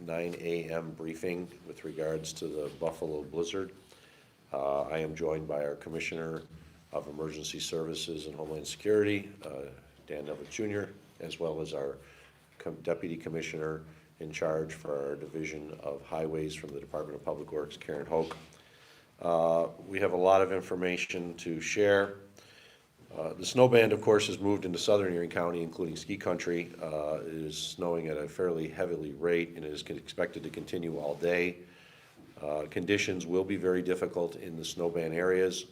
9 a.m. briefing with regards to the Buffalo blizzard. I am joined by our Commissioner of Emergency Services and Homeland Security, Dan Neville Jr., as well as our Deputy Commissioner in charge for our Division of Highways from the Department of Public Works, Karen Hoke. We have a lot of information to share. The snow band, of course, has moved into southern Erie County, including ski country. It is snowing at a fairly heavily rate and it is expected to continue all day. Conditions will be very difficult in the snow band areas.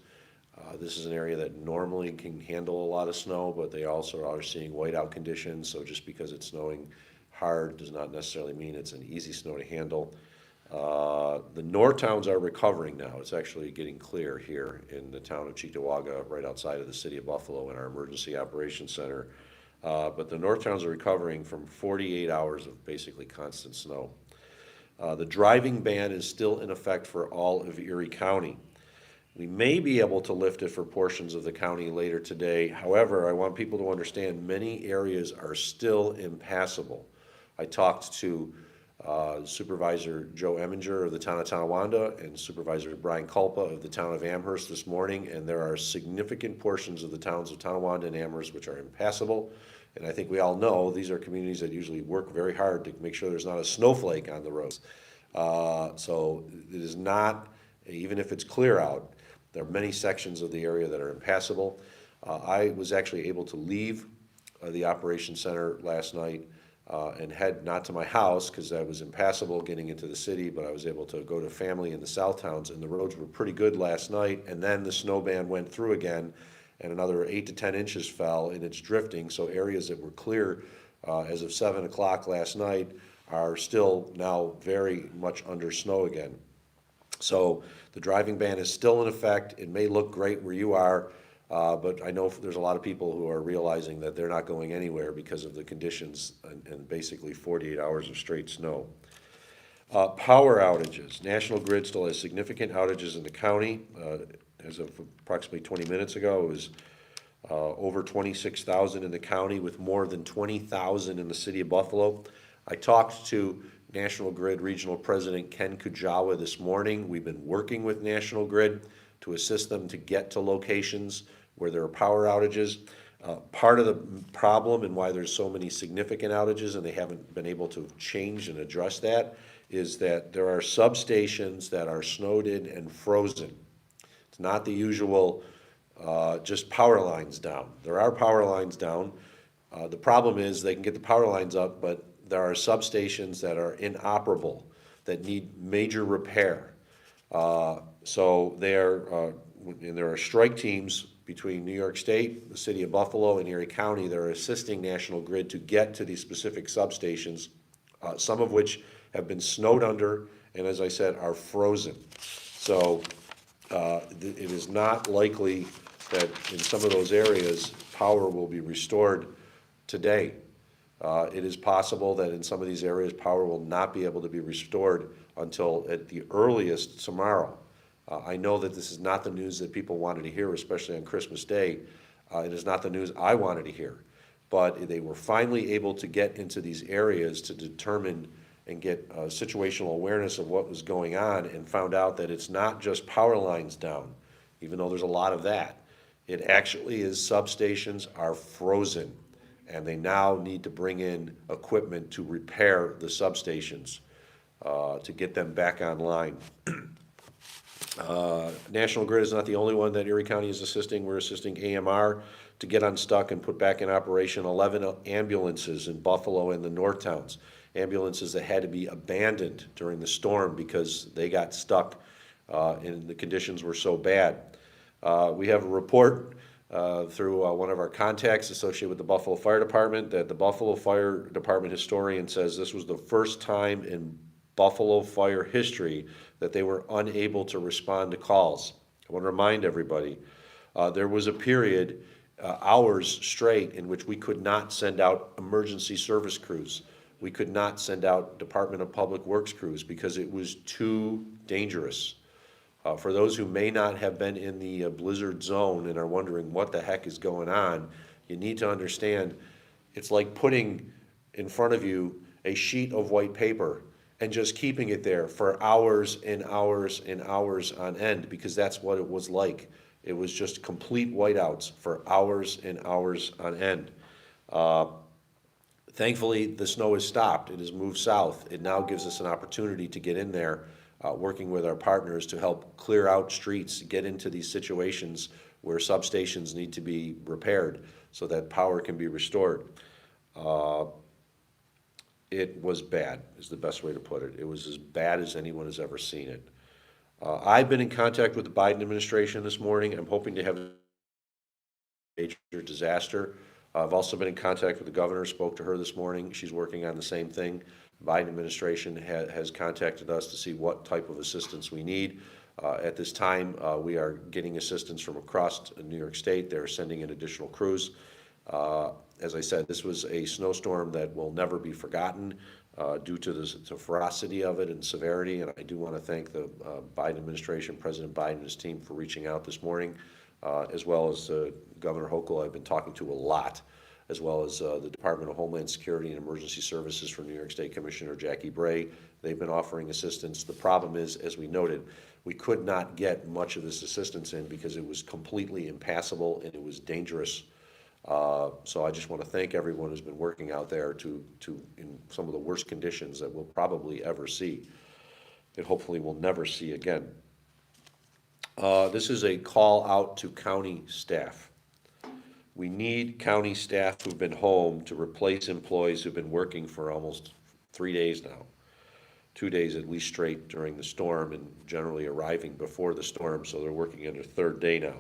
This is an area that normally can handle a lot of snow, but they also are seeing whiteout conditions, so just because it's snowing hard does not necessarily mean it's an easy snow to handle. The north towns are recovering now. It's actually getting clear here in the town of Cheektowaga, right outside of the city of Buffalo in our emergency operations center. But the north towns are recovering from 48 hours of basically constant snow. The driving ban is still in effect for all of Erie County. We may be able to lift it for portions of the county later today. However, I want people to understand many areas are still impassable. I talked to Supervisor Joe Eminger of the town of Tonawanda and Supervisor Brian Culpa of the town of Amherst this morning, and there are significant portions of the towns of Tonawanda and Amherst which are impassable. And I think we all know these are communities that usually work very hard to make sure there's not a snowflake on the roads. So it is not, even if it's clear out, there are many sections of the area that are impassable. I was actually able to leave the operations center last night and head not to my house because I was impassable getting into the city, but I was able to go to family in the south towns, and the roads were pretty good last night. And then the snow band went through again, and another 8 to 10 inches fell, and it's drifting. So areas that were clear as of 7 o'clock last night are still now very much under snow again. So the driving ban is still in effect. It may look great where you are, but I know there's a lot of people who are realizing that they're not going anywhere because of the conditions and basically 48 hours of straight snow. Power outages. National Grid still has significant outages in the county. As of approximately 20 minutes ago, it was over 26,000 in the county with more than 20,000 in the city of Buffalo. I talked to National Grid Regional President Ken Kujawa this morning. We've been working with National Grid to assist them to get to locations where there are power outages. Part of the problem and why there's so many significant outages and they haven't been able to change and address that is that there are substations that are snowed in and frozen. It's not the usual just power lines down. There are power lines down. The problem is they can get the power lines up, but there are substations that are inoperable, that need major repair. So there are strike teams between New York State, the city of Buffalo, and Erie County that are assisting National Grid to get to these specific substations, some of which have been snowed under and, as I said, are frozen. So it is not likely that in some of those areas power will be restored today. It is possible that in some of these areas power will not be able to be restored until at the earliest tomorrow. I know that this is not the news that people wanted to hear, especially on Christmas Day. It is not the news I wanted to hear. But they were finally able to get into these areas to determine and get situational awareness of what was going on and found out that it's not just power lines down, even though there's a lot of that. It actually is substations are frozen, and they now need to bring in equipment to repair the substations to get them back online. National Grid is not the only one that Erie County is assisting. We're assisting AMR to get unstuck and put back in operation 11 ambulances in Buffalo and the north towns. Ambulances that had to be abandoned during the storm because they got stuck and the conditions were so bad. We have a report through one of our contacts associated with the Buffalo Fire Department that the Buffalo Fire Department historian says this was the first time in Buffalo fire history that they were unable to respond to calls. I want to remind everybody, there was a period, hours straight, in which we could not send out emergency service crews. We could not send out Department of Public Works crews because it was too dangerous. For those who may not have been in the blizzard zone and are wondering what the heck is going on, you need to understand it's like putting in front of you a sheet of white paper and just keeping it there for hours and hours and hours on end, because that's what it was like. It was just complete whiteouts for hours and hours on end. Thankfully, the snow has stopped. It has moved south. It now gives us an opportunity to get in there, working with our partners to help clear out streets, get into these situations where substations need to be repaired so that power can be restored. It was bad, is the best way to put it. It was as bad as anyone has ever seen it. I've been in contact with the Biden administration this morning. I'm hoping to have a major disaster. I've also been in contact with the governor, spoke to her this morning. She's working on the same thing. The Biden administration has contacted us to see what type of assistance we need. At this time, we are getting assistance from across New York State. They're sending in additional crews. As I said, this was a snowstorm that will never be forgotten due to the ferocity of it and severity. And I do want to thank the Biden administration, President Biden and his team for reaching out this morning, as well as Governor Hochul. I've been talking to a lot, as well as the Department of Homeland Security and Emergency Services for New York State Commissioner Jackie Bray. They've been offering assistance. The problem is, as we noted, we could not get much of this assistance in because it was completely impassable and it was dangerous. So I just want to thank everyone who's been working out there in some of the worst conditions that we'll probably ever see, and hopefully we'll never see again. This is a call out to county staff. We need county staff who've been home to replace employees who've been working for almost 3 days now. 2 days at least straight during the storm, and generally arriving before the storm, so they're working on their third day now.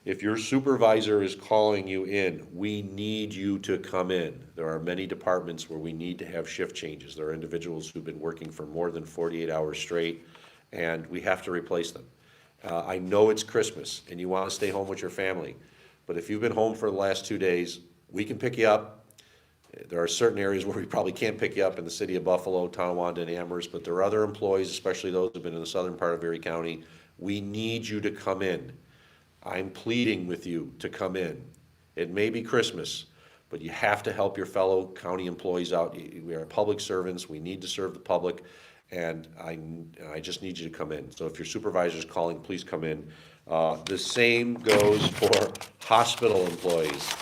If your supervisor is calling you in, we need you to come in. There are many departments where we need to have shift changes. There are individuals who've been working for more than 48 hours straight, and we have to replace them. I know it's Christmas and you want to stay home with your family, but if you've been home for the last 2 days, we can pick you up. There are certain areas where we probably can't pick you up in the city of Buffalo, Tonawanda, and Amherst, but there are other employees, especially those who've been in the southern part of Erie County. We need you to come in. I'm pleading with you to come in. It may be Christmas, but you have to help your fellow county employees out. We are public servants. We need to serve the public, and I just need you to come in. So if your supervisor is calling, please come in. The same goes for hospital employees.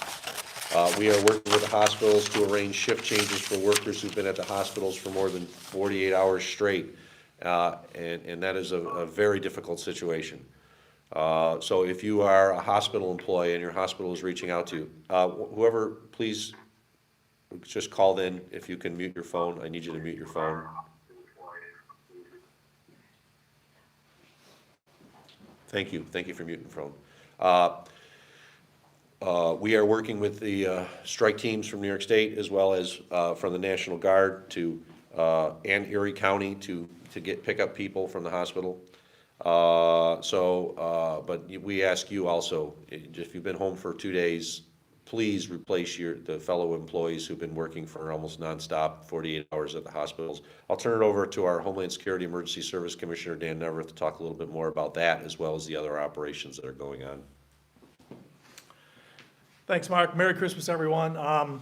We are working with the hospitals to arrange shift changes for workers who've been at the hospitals for more than 48 hours straight, and that is a very difficult situation. So if you are a hospital employee and your hospital is reaching out to you, whoever, please just call in. If you can mute your phone, I need you to mute your phone. Thank you. Thank you for muting your phone. We are working with the strike teams from New York State, as well as from the National Guard and Erie County to pick up people from the hospital. But we ask you also, if you've been home for 2 days, please replace the fellow employees who've been working for almost nonstop, 48 hours at the hospitals. I'll turn it over to our Homeland Security Emergency Service Commissioner, Dan Neverth, to talk a little bit more about that, as well as the other operations that are going on. Thanks, Mark. Merry Christmas, everyone.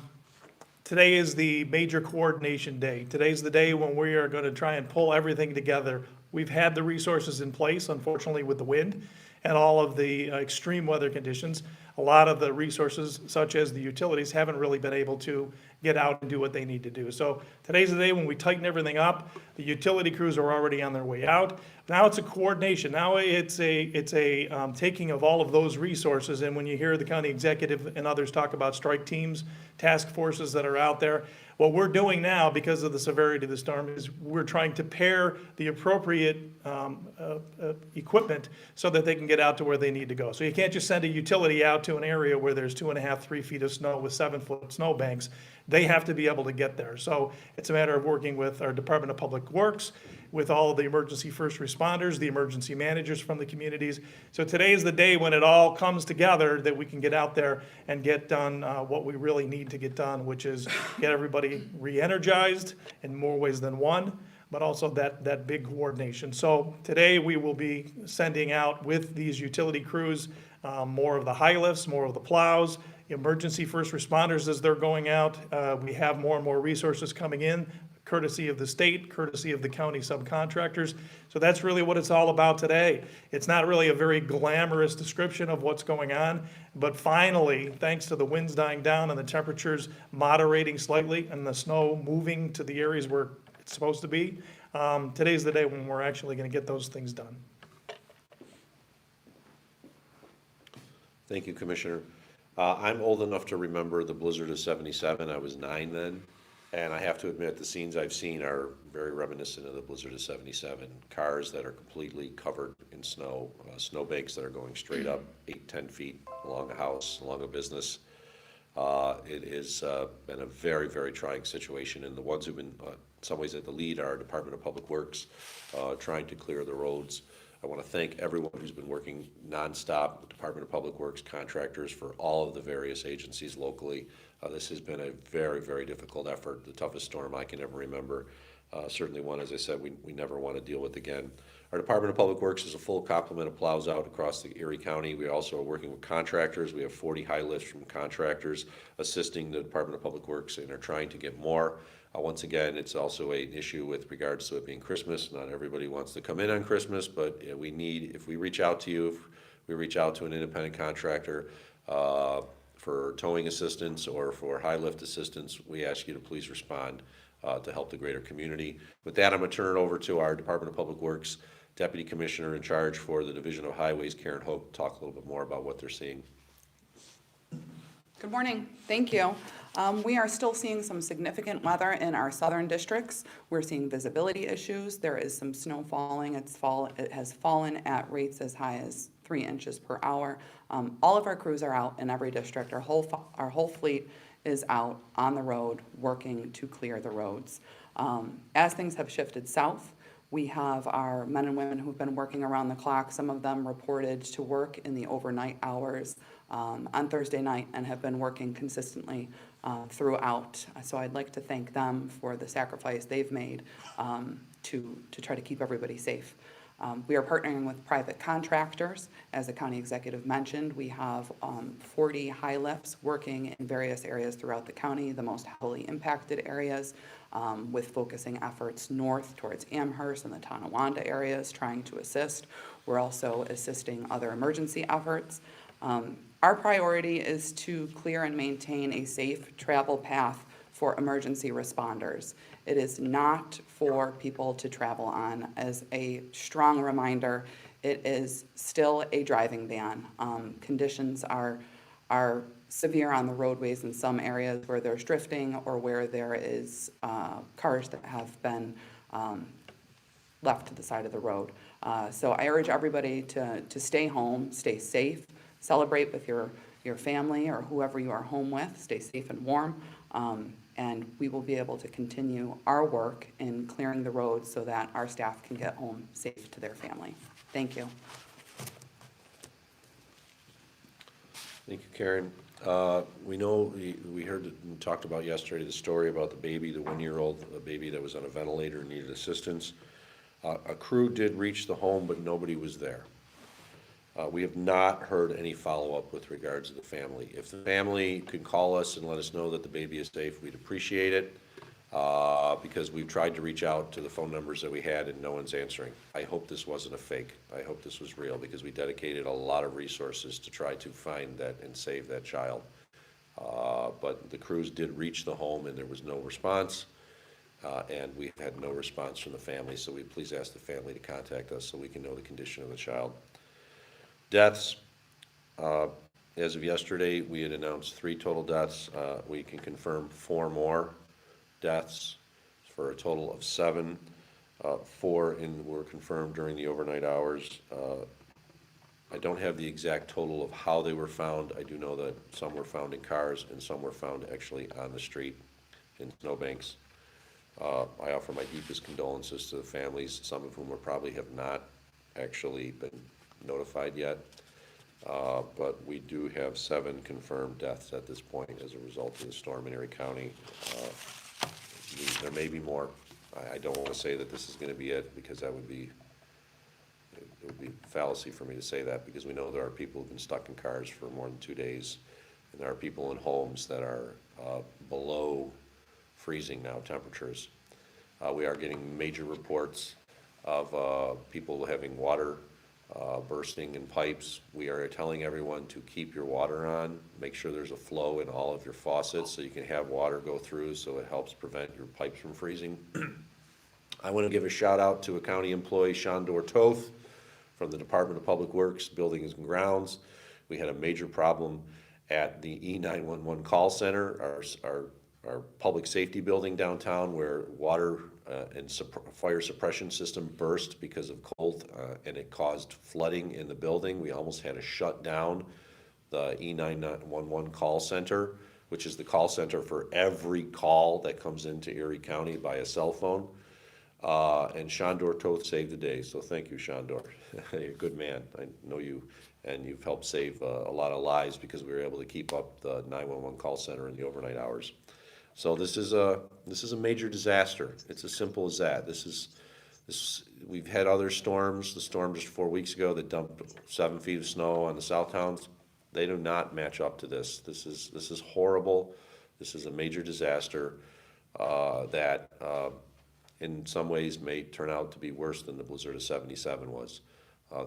Today is the major coordination day. Today's the day when we are going to try and pull everything together. We've had the resources in place, unfortunately, with the wind and all of the extreme weather conditions. A lot of the resources, such as the utilities, haven't really been able to get out and do what they need to do. So today's the day when we tighten everything up. The utility crews are already on their way out. Now it's a coordination. Now it's a taking of all of those resources. And when you hear the county executive and others talk about strike teams, task forces that are out there, what we're doing now, because of the severity of the storm, is we're trying to pair the appropriate equipment so that they can get out to where they need to go. So you can't just send a utility out to an area where there's 2.5, 3 feet of snow with 7-foot snow banks. They have to be able to get there. So it's a matter of working with our Department of Public Works, with all of the emergency first responders, the emergency managers from the communities. So today is the day when it all comes together that we can get out there and get done what we really need to get done, which is get everybody re-energized in more ways than one, but also that big coordination. So today we will be sending out with these utility crews more of the high lifts, more of the plows, emergency first responders as they're going out. We have more and more resources coming in. courtesy of the state, courtesy of the county subcontractors. So that's really what it's all about today. It's not really a very glamorous description of what's going on, but finally, thanks to the winds dying down and the temperatures moderating slightly and the snow moving to the areas where it's supposed to be, today's the day when we're actually going to get those things done. Thank you, Commissioner. I'm old enough to remember the blizzard of '77. I was 9 then, and I have to admit, the scenes I've seen are very reminiscent of the blizzard of '77. Cars that are completely covered in snow, snowbanks that are going straight up 8, 10 feet along a house, along a business. It has been a very, very trying situation, and the ones who've been, in some ways, at the lead are Department of Public Works, trying to clear the roads. I want to thank everyone who's been working nonstop, Department of Public Works, contractors, for all of the various agencies locally. This has been a very, very difficult effort, the toughest storm I can ever remember. Certainly one, as I said, we never want to deal with again. Our Department of Public Works is a full complement of plows out across the Erie County. We also are working with contractors. We have 40 high lifts from contractors assisting the Department of Public Works and are trying to get more. Once again, it's also an issue with regards to it being Christmas. Not everybody wants to come in on Christmas, but we need, if we reach out to you, if we reach out to an independent contractor for towing assistance or for high lift assistance, we ask you to please respond to help the greater community. With that, I'm going to turn it over to our Department of Public Works Deputy Commissioner in charge for the Division of Highways, Karen Hope, to talk a little bit more about what they're seeing. Good morning. Thank you. We are still seeing some significant weather in our southern districts. We're seeing visibility issues. There is some snow falling. It has fallen at rates as high as 3 inches per hour. All of our crews are out in every district. Our whole fleet is out on the road working to clear the roads. As things have shifted south, we have our men and women who've been working around the clock. Some of them reported to work in the overnight hours on Thursday night and have been working consistently throughout. So I'd like to thank them for the sacrifice they've made to try to keep everybody safe. We are partnering with private contractors. As the county executive mentioned, we have 40 high lifts working in various areas throughout the county, the most heavily impacted areas, with focusing efforts north towards Amherst and the Tonawanda areas, trying to assist. We're also assisting other emergency efforts. Our priority is to clear and maintain a safe travel path for emergency responders. It is not for people to travel on. As a strong reminder, it is still a driving ban. Conditions are severe on the roadways in some areas where there's drifting or where there is cars that have been left to the side of the road. So I urge everybody to stay home, stay safe, celebrate with your family or whoever you are home with, stay safe and warm, and we will be able to continue our work in clearing the roads so that our staff can get home safe to their family. Thank you. Thank you, Karen. We know, we heard and talked about yesterday the story about the baby, the 1-year-old baby that was on a ventilator and needed assistance. A crew did reach the home, but nobody was there. We have not heard any follow-up with regards to the family. If the family can call us and let us know that the baby is safe, we'd appreciate it, because we've tried to reach out to the phone numbers that we had and no one's answering. I hope this wasn't a fake. I hope this was real, because we dedicated a lot of resources to try to find that and save that child. But the crews did reach the home and there was no response, and we had no response from the family, so we please ask the family to contact us so we can know the condition of the child. Deaths, as of yesterday, we had announced 3 total deaths. We can confirm 4 more deaths for a total of 7. 4 were confirmed during the overnight hours. I don't have the exact total of how they were found. I do know that some were found in cars and some were found actually on the street in snowbanks. I offer my deepest condolences to the families, some of whom probably have not actually been notified yet, but we do have 7 confirmed deaths at this point as a result of the storm in Erie County. There may be more. I don't want to say that this is going to be it, because it would be fallacy for me to say that, because we know there are people who've been stuck in cars for more than 2 days, and there are people in homes that are below freezing now temperatures. We are getting major reports of people having water bursting in pipes. We are telling everyone to keep your water on, make sure there's a flow in all of your faucets so you can have water go through, so it helps prevent your pipes from freezing. I want to give a shout out to a county employee, Shandor Toth, from the Department of Public Works, Buildings and Grounds. We had a major problem at the E911 call center, our public safety building downtown, where water and fire suppression system burst because of cold, and it caused flooding in the building. We almost had to shut down the E911 call center, which is the call center for every call that comes into Erie County by a cell phone. And Shandor Toth saved the day, so thank you, Shandor. You're a good man. I know you, and you've helped save a lot of lives because we were able to keep up the 911 call center in the overnight hours. So this is a major disaster. It's as simple as that. We've had other storms. The storm just 4 weeks ago that dumped 7 feet of snow on the south towns. They do not match up to this. This is horrible. This is a major disaster that in some ways may turn out to be worse than the blizzard of '77 was.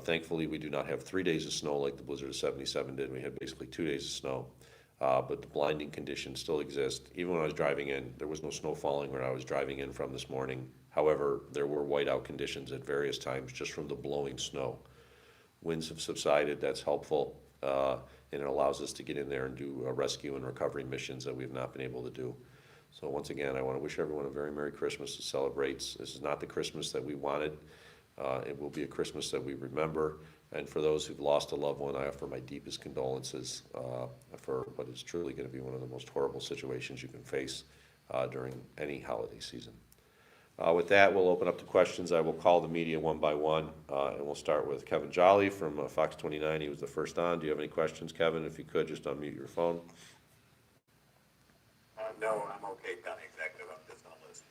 Thankfully, we do not have 3 days of snow like the blizzard of '77 did. We had basically 2 days of snow. But the blinding conditions still exist. Even when I was driving in, there was no snow falling where I was driving in from this morning. However, there were whiteout conditions at various times just from the blowing snow. Winds have subsided, that's helpful, and it allows us to get in there and do rescue and recovery missions that we've not been able to do. So once again, I want to wish everyone a very Merry Christmas to celebrate. This is not the Christmas that we wanted. It will be a Christmas that we remember. And for those who've lost a loved one, I offer my deepest condolences for what is truly going to be one of the most horrible situations you can face during any holiday season. With that, we'll open up to questions. I will call the media one by one, and we'll start with Kevin Jolly from Fox 29. He was the first on. Do you have any questions, Kevin? If you could, just unmute your phone. No, I'm okay, County Executive, I'm just on list.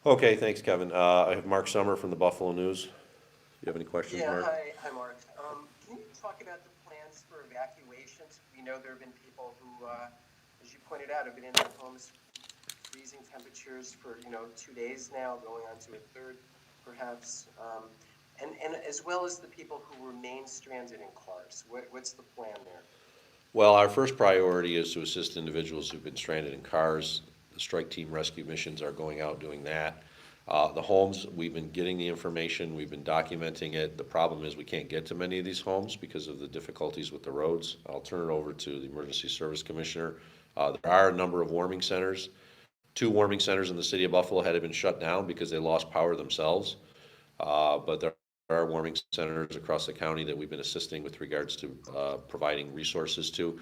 Okay, thanks, Kevin. I have Mark Summer from the Buffalo News. Do you have any questions, Mark? Hi, Mark. Can you talk about the plans for evacuations? We know there have been people who, as you pointed out, have been in their homes, freezing temperatures for 2 days now, going on to a third, perhaps, and as well as the people who remain stranded in cars. What's the plan there? Well, our first priority is to assist individuals who've been stranded in cars. The strike team rescue missions are going out doing that. The homes, we've been getting the information, we've been documenting it. The problem is we can't get to many of these homes because of the difficulties with the roads. I'll turn it over to the Emergency Service Commissioner. There are a number of warming centers. 2 warming centers in the city of Buffalo had been shut down because they lost power themselves. But there are warming centers across the county that we've been assisting with regards to providing resources to.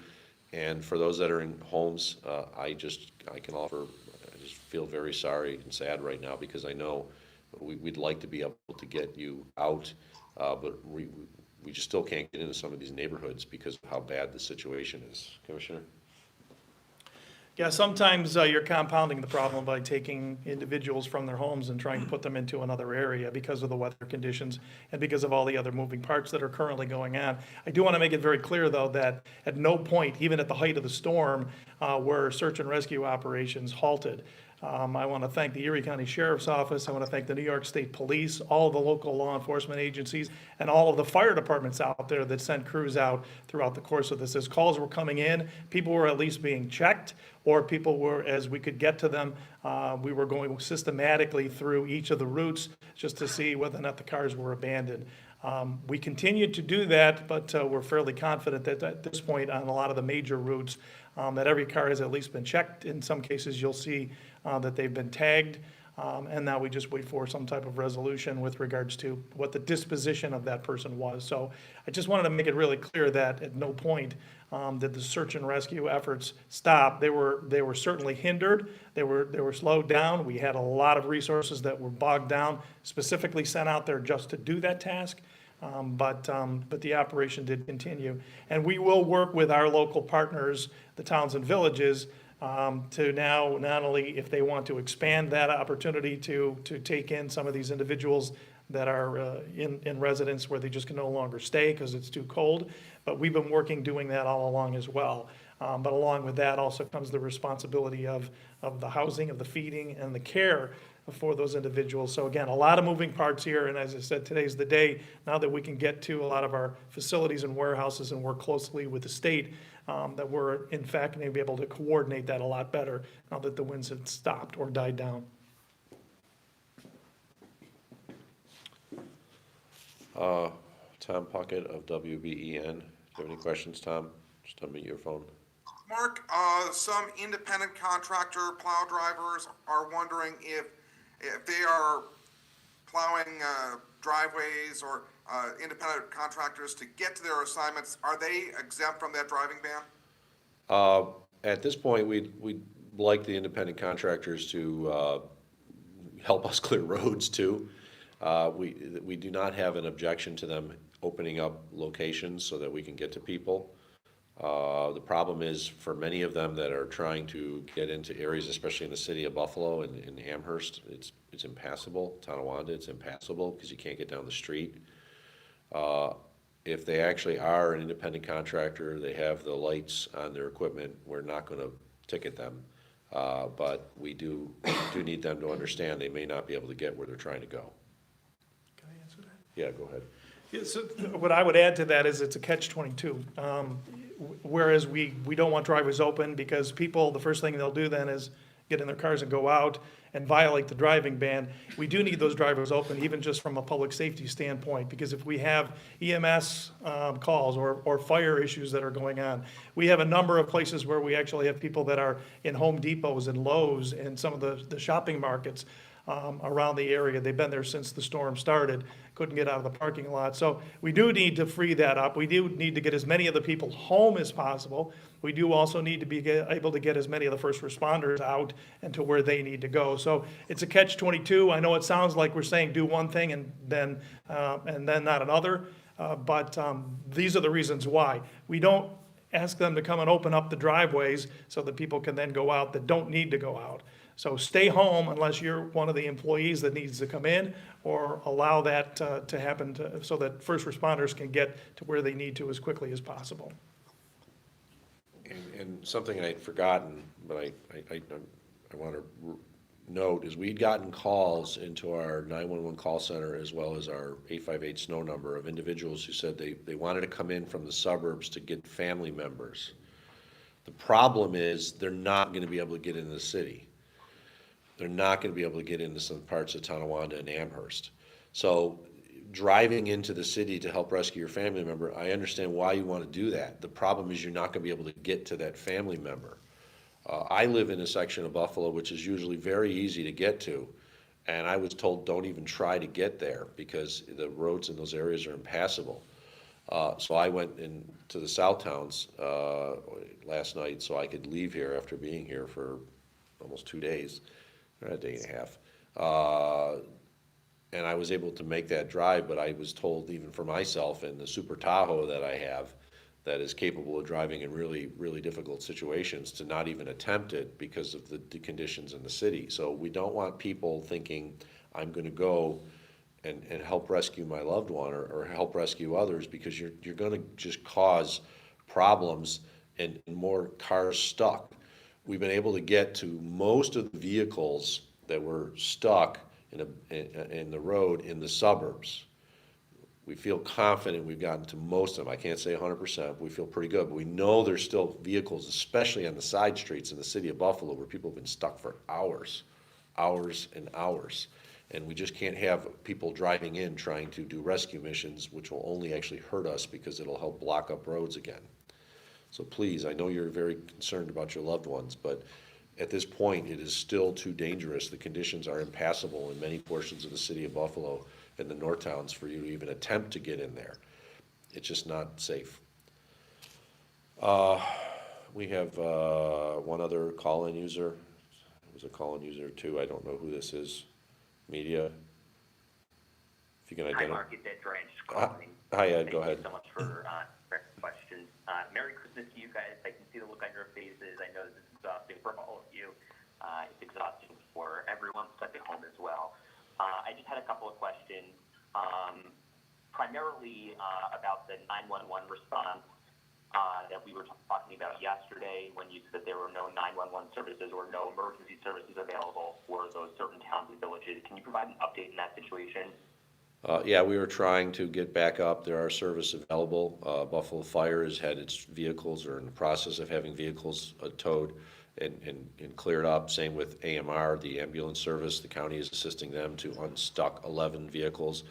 And for those that are in homes, I just feel very sorry and sad right now because I know we'd like to be able to get you out, but we just still can't get into some of these neighborhoods because of how bad the situation is. Commissioner? Yeah, sometimes you're compounding the problem by taking individuals from their homes and trying to put them into another area because of the weather conditions and because of all the other moving parts that are currently going on. I do want to make it very clear, though, that at no point, even at the height of the storm, were search and rescue operations halted. I want to thank the Erie County Sheriff's Office. I want to thank the New York State Police, all of the local law enforcement agencies, and all of the fire departments out there that sent crews out throughout the course of this. As calls were coming in, people were at least being checked, or people were, as we could get to them, we were going systematically through each of the routes just to see whether or not the cars were abandoned. We continue to do that, but we're fairly confident that at this point on a lot of the major routes, that every car has at least been checked. In some cases, you'll see that they've been tagged, and now we just wait for some type of resolution with regards to what the disposition of that person was. So I just wanted to make it really clear that at no point did the search and rescue efforts stop. They were certainly hindered. They were slowed down. We had a lot of resources that were bogged down, specifically sent out there just to do that task. But the operation did continue. And we will work with our local partners, the towns and villages, to now not only if they want to expand that opportunity to take in some of these individuals that are in residence where they just can no longer stay because it's too cold, but we've been working doing that all along as well. But along with that also comes the responsibility of the housing, of the feeding, and the care for those individuals. So again, a lot of moving parts here, and as I said, today's the day, now that we can get to a lot of our facilities and warehouses and work closely with the state, that we're in fact going to be able to coordinate that a lot better now that the winds have stopped or died down. Tom Puckett of WBEN. Do you have any questions, Tom? Just unmute your phone. Mark, some independent contractor plow drivers are wondering if they are plowing driveways or independent contractors to get to their assignments, are they exempt from that driving ban? At this point, we'd like the independent contractors to help us clear roads too. We do not have an objection to them opening up locations so that we can get to people. The problem is for many of them that are trying to get into areas, especially in the city of Buffalo and in Amherst, it's impassable. Tonawanda, it's impassable because you can't get down the street. If they actually are an independent contractor, they have the lights on their equipment, we're not going to ticket them. But we do need them to understand they may not be able to get where they're trying to go. Can I answer that? Yeah, go ahead. Yeah, so what I would add to that is it's a catch-22. Whereas we don't want drivers open because people, the first thing they'll do then is get in their cars and go out and violate the driving ban. We do need those drivers open, even just from a public safety standpoint, because if we have EMS calls or fire issues that are going on, we have a number of places where we actually have people that are in Home Depots and Lowe's and some of the shopping markets around the area. They've been there since the storm started, couldn't get out of the parking lot. So we do need to free that up. We do need to get as many of the people home as possible. We do also need to be able to get as many of the first responders out and to where they need to go. So it's a catch-22. I know it sounds like we're saying do one thing and then not another, but these are the reasons why. We don't ask them to come and open up the driveways so that people can then go out that don't need to go out. So stay home unless you're one of the employees that needs to come in, or allow that to happen so that first responders can get to where they need to as quickly as possible. And something I'd forgotten, but I want to note, is we'd gotten calls into our 911 call center as well as our 858 SNOW number of individuals who said they wanted to come in from the suburbs to get family members. The problem is they're not going to be able to get into the city. They're not going to be able to get into some parts of Tonawanda and Amherst. So driving into the city to help rescue your family member, I understand why you want to do that. The problem is you're not going to be able to get to that family member. I live in a section of Buffalo which is usually very easy to get to, and I was told don't even try to get there because the roads in those areas are impassable. So I went into the South Towns last night so I could leave here after being here for almost 2 days. A day and a half. And I was able to make that drive, but I was told even for myself in the Super Tahoe that I have that is capable of driving in really, really difficult situations to not even attempt it because of the conditions in the city. So we don't want people thinking I'm going to go and help rescue my loved one or help rescue others, because you're going to just cause problems and more cars stuck. We've been able to get to most of the vehicles that were stuck in the road in the suburbs. We feel confident we've gotten to most of them. I can't say 100%, but we feel pretty good. But we know there's still vehicles, especially on the side streets in the city of Buffalo, where people have been stuck for hours and hours. And we just can't have people driving in trying to do rescue missions, which will only actually hurt us because it'll help block up roads again. So please, I know you're very concerned about your loved ones, but at this point, it is still too dangerous. The conditions are impassable in many portions of the city of Buffalo and the North Towns for you to even attempt to get in there. It's just not safe. We have one other call-in user. It was a call-in user too. I don't know who this is. Media. If you can Hi, identify. Mark. It's Ed Drange calling. Hi, Ed. Go ahead. Thank you so much for questions. Merry Christmas to you guys. I can see the look on your faces. I know this is exhausting for all of you. It's exhausting for everyone stuck at home as well. I just had a couple of questions, primarily about the 911 response that we were talking talking about yesterday when you said there were no 911 services or no emergency services available for those certain towns and villages. Can you provide an update in that situation? Yeah, we were trying to get back up. There are service available. Buffalo Fire has had its vehicles, or in the process of having vehicles towed and cleared up. Same with AMR, the ambulance service. The county is assisting them to unstuck 11 vehicles.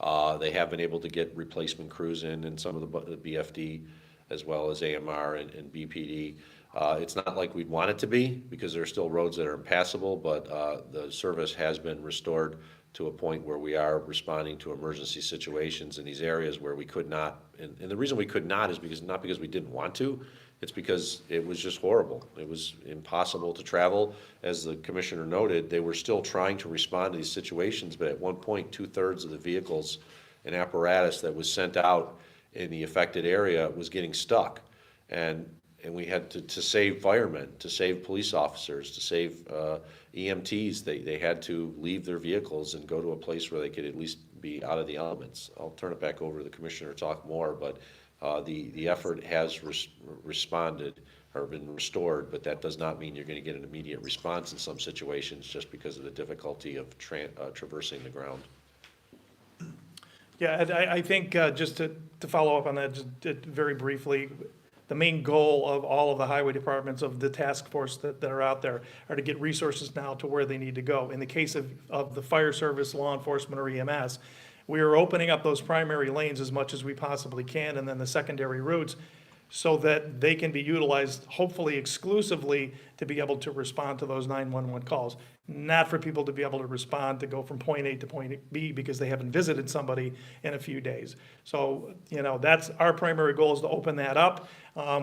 They have been able to get replacement crews in, and some of the BFD, as well as AMR and BPD. It's not like we'd want it to be, because there are still roads that are impassable, but the service has been restored to a point where we are responding to emergency situations in these areas where we could not. And the reason we could not is because, not because we didn't want to, it's because it was just horrible. It was impossible to travel. As the commissioner noted, they were still trying to respond to these situations, but at one point, 2/3 of the vehicles and apparatus that was sent out in the affected area was getting stuck. And we had to save firemen, to save police officers, to save EMTs. They had to leave their vehicles and go to a place where they could at least be out of the elements. I'll turn it back over to the commissioner to talk more, but the effort has responded or been restored, but that does not mean you're going to get an immediate response in some situations just because of the difficulty of traversing the ground. Yeah, and I think, just to follow up on that, just very briefly, the main goal of all of the highway departments, of the task force that are out there, are to get resources now to where they need to go. In the case of the fire service, law enforcement, or EMS, we are opening up those primary lanes as much as we possibly can, and then the secondary routes, so that they can be utilized, hopefully exclusively, to be able to respond to those 911 calls. Not for people to be able to respond to go from point A to point B because they haven't visited somebody in a few days. So, that's our primary goal, is to open that up.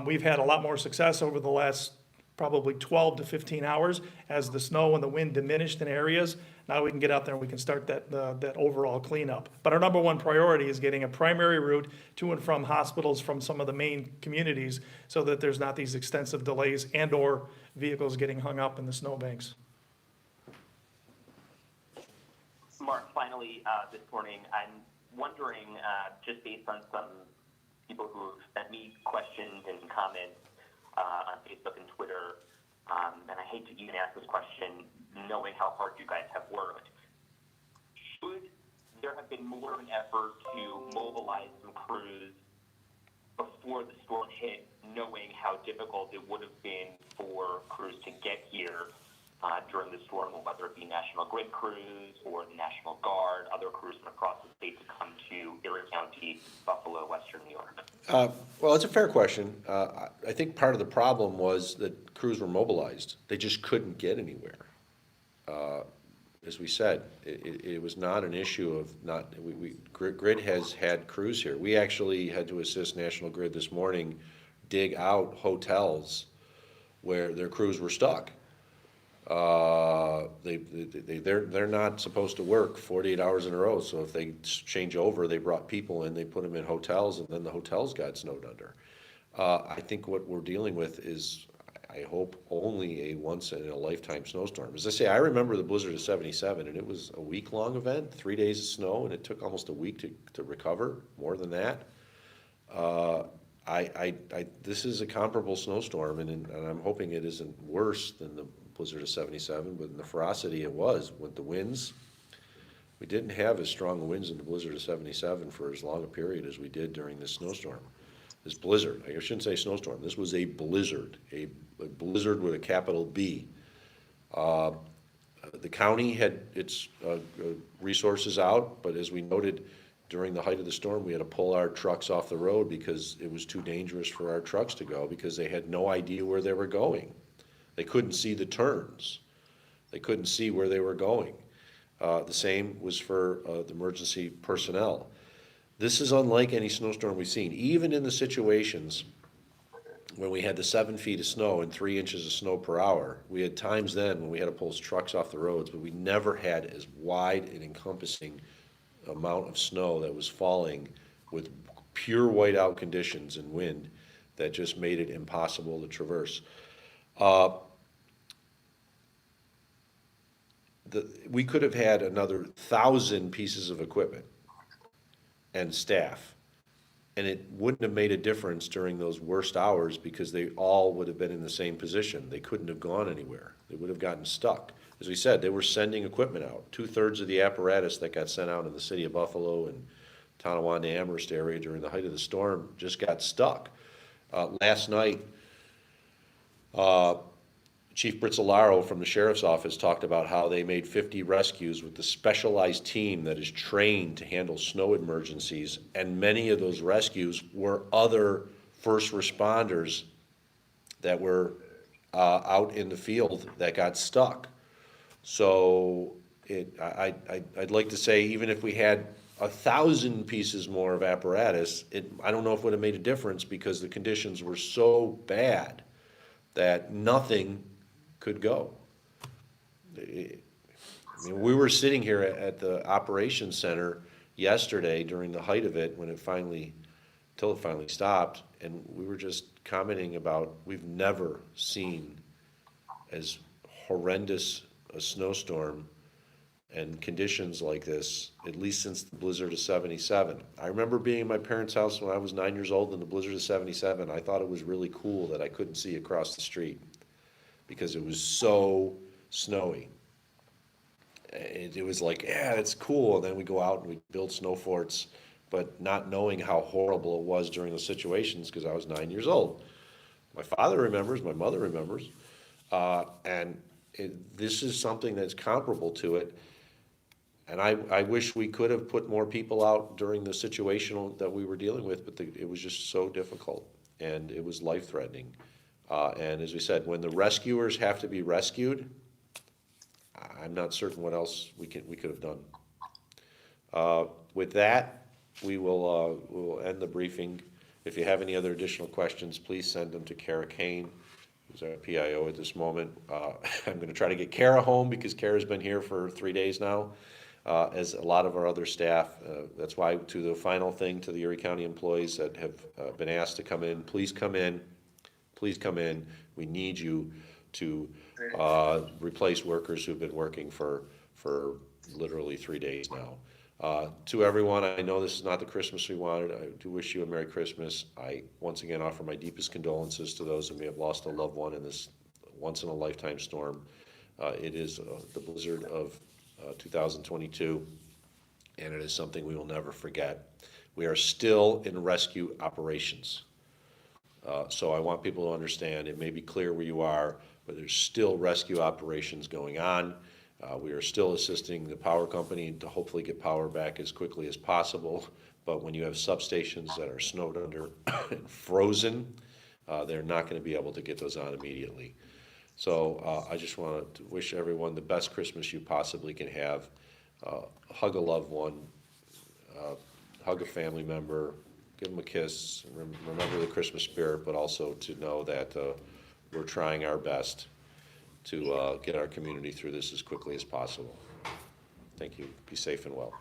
We've had a lot more success over the last probably 12 to 15 hours as the snow and the wind diminished in areas. Now we can get out there and we can start that overall cleanup. But our number one priority is getting a primary route to and from hospitals from some of the main communities, so that there's not these extensive delays and/or vehicles getting hung up in the snowbanks. Mark, finally, this morning, I'm wondering, just based on some people who have sent me questions and comments on Facebook and Twitter, and I hate to even ask this question, knowing how hard you guys have worked, should there have been more of an effort to mobilize some crews before the storm hit, knowing how difficult it would have been for crews to get here during the storm, whether it be National Grid crews or the National Guard, other crews from across the state to come to Erie County, Buffalo, Western New York? Well, it's a fair question. I think part of the problem was that crews were mobilized. They just couldn't get anywhere. As we said, it was not an issue of not, Grid has had crews here. We actually had to assist National Grid this morning dig out hotels where their crews were stuck. They're not supposed to work 48 hours in a row, so if they change over, they brought people in, they put them in hotels, and then the hotels got snowed under. I think what we're dealing with is, I hope, only a once-in-a-lifetime snowstorm. As I say, I remember the blizzard of '77, and it was a week-long event, 3 days of snow, and it took almost a week to recover, more than that. This is a comparable snowstorm, and I'm hoping it isn't worse than the blizzard of '77, but in the ferocity it was, with the winds. We didn't have as strong winds in the blizzard of '77 for as long a period as we did during this snowstorm. This blizzard, I shouldn't say snowstorm, this was a blizzard with a capital B. The county had its resources out, but as we noted, during the height of the storm, we had to pull our trucks off the road because it was too dangerous for our trucks to go, because they had no idea where they were going. They couldn't see the turns. They couldn't see where they were going. The same was for the emergency personnel. This is unlike any snowstorm we've seen. Even in the situations when we had the 7 feet of snow and 3 inches of snow per hour, we had times then when we had to pull trucks off the roads, but we never had as wide and encompassing amount of snow that was falling with pure whiteout conditions and wind that just made it impossible to traverse. We could have had another 1,000 pieces of equipment and staff And it wouldn't have made a difference during those worst hours because they all would have been in the same position. They couldn't have gone anywhere. They would have gotten stuck. As we said, they were sending equipment out. 2/3 of the apparatus that got sent out in the city of Buffalo and Tonawanda, Amherst area during the height of the storm just got stuck. Last night, Chief Brizzolaro from the sheriff's office talked about how they made 50 rescues with the specialized team that is trained to handle snow emergencies, and many of those rescues were other first responders that were out in the field that got stuck. So I'd like to say, even if we had 1,000 pieces more of apparatus, I don't know if it would have made a difference because the conditions were so bad that nothing could go. I mean, we were sitting here at the operations center yesterday during the height of it, when it finally, till it finally stopped, and we were just commenting about, we've never seen as horrendous a snowstorm and conditions like this, at least since the blizzard of '77. I remember being in my parents' house when I was 9 years old in the blizzard of '77. I thought it was really cool that I couldn't see across the street because it was so snowy. It was like, yeah, it's cool. And then we go out and we build snow forts, but not knowing how horrible it was during those situations because I was 9 years old. My father remembers, my mother remembers, this is something that's comparable to it. And I wish we could have put more people out during the situation that we were dealing with, but it was just so difficult and it was life-threatening. And as we said, when the rescuers have to be rescued, I'm not certain what else we could have done. With that, we'll end the briefing. If you have any other additional questions, please send them to Kara Kane, who's our PIO at this moment. I'm going to try to get Kara home because Kara's been here for 3 days now, as a lot of our other staff. That's why, to the final thing, to the Erie County employees that have been asked to come in, please come in. Please come in. We need you to replace workers who've been working for literally 3 days now. To everyone, I know this is not the Christmas we wanted. I do wish you a Merry Christmas. I once again offer my deepest condolences to those who may have lost a loved one in this once-in-a-lifetime storm. It is the blizzard of 2022, and it is something we will never forget. We are still in rescue operations. So I want people to understand, it may be clear where you are, but there's still rescue operations going on. We are still assisting the power company to hopefully get power back as quickly as possible. But when you have substations that are snowed under and frozen, they're not going to be able to get those on immediately. So I just want to wish everyone the best Christmas you possibly can have. Hug a loved one, hug a family member, give them a kiss, and remember the Christmas spirit, but also to know that we're trying our best to get our community through this as quickly as possible. Thank you. Be safe and well.